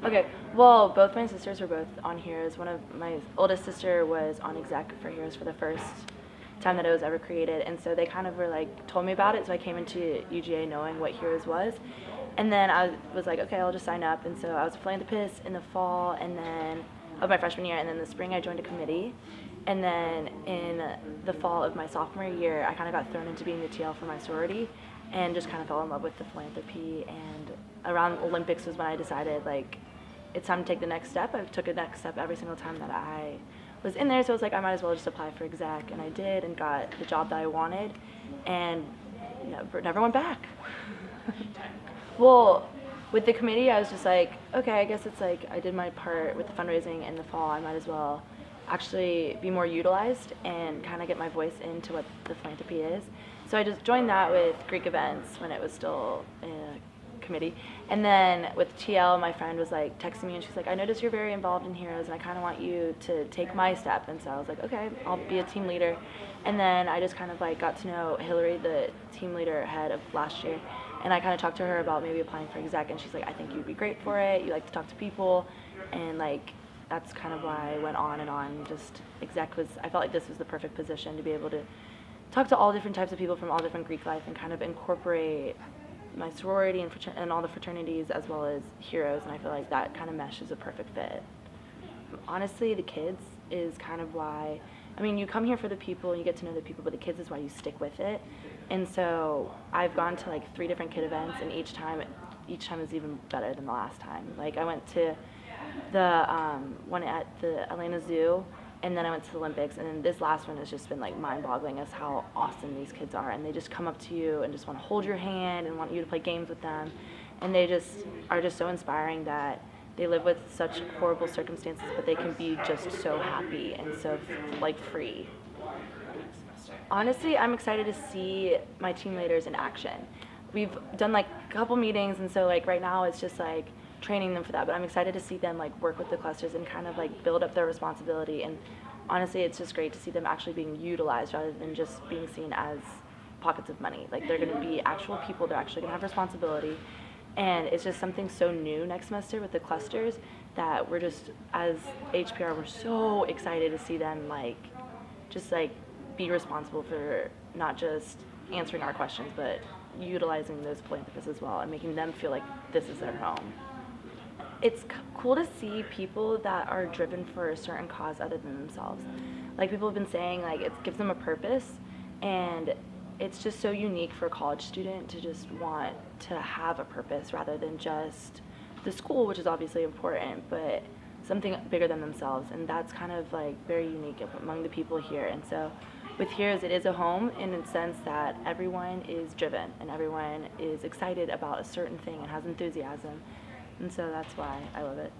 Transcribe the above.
Okay, well, both my sisters were both on Heroes. One of my oldest sister was on exec for Heroes for the first time that it was ever created, and so they kind of were like told me about it. So I came into UGA knowing what Heroes was, and then I was like, okay, I'll just sign up. And so I was a philanthropist in the fall, and then of my freshman year, and then the spring I joined a committee, and then in the fall of my sophomore year, I kind of got thrown into being the TL for my sorority, and just kind of fell in love with the philanthropy. And around Olympics was when I decided like it's time to take the next step. I took a next step every single time that I was in there, so I was like, I might as well just apply for exec, and I did, and got the job that I wanted, and never went back. Well, with the committee, I was just like, okay, I guess it's like I did my part with the fundraising in the fall. I might as well actually be more utilized and kind of get my voice into what the philanthropy is. So I just joined that with Greek events when it was still a committee. And then with TL, my friend was like texting me, and she's like, I noticed you're very involved in Heroes, and I kind of want you to take my step. And so I was like, okay, I'll be a team leader. And then I just kind of like got to know Hillary, the team leader head of last year, and I kind of talked to her about maybe applying for exec, and she's like, I think you'd be great for it. You like to talk to people, and like that's kind of why I went on and on. Just exec was, I felt like this was the perfect position to be able to talk to all different types of people from all different Greek life and kind of incorporate my sorority and all the fraternities as well as Heroes, and I feel like that kind of mesh is a perfect fit. Honestly, the kids is kind of why, I mean, you come here for the people and you get to know the people, but the kids is why you stick with it. And so I've gone to like 3 different kid events, and each time is even better than the last time. Like I went to the one at the Atlanta Zoo, and then I went to the Olympics, and then this last one has just been like mind-boggling as how awesome these kids are, and they just come up to you and just want to hold your hand and want you to play games with them, and they just are just so inspiring that they live with such horrible circumstances, but they can be just so happy and so like free. Honestly, I'm excited to see my team leaders in action. We've done like a couple meetings, and so like right now it's just like training them for that, but I'm excited to see them like work with the clusters and kind of like build up their responsibility. And honestly, it's just great to see them actually being utilized rather than just being seen as pockets of money. Like they're going to be actual people, they're actually going to have responsibility, and it's just something so new next semester with the clusters that we're just, as HPR, we're so excited to see them like just like be responsible for not just answering our questions, but utilizing those philanthropists as well and making them feel like this is their home. It's cool to see people that are driven for a certain cause other than themselves. Like people have been saying, like it gives them a purpose, and it's just so unique for a college student to just want to have a purpose rather than just the school, which is obviously important, but something bigger than themselves. And that's kind of like very unique among the people here. And so with Heroes, it is a home in the sense that everyone is driven and everyone is excited about a certain thing and has enthusiasm. And so that's why I love it.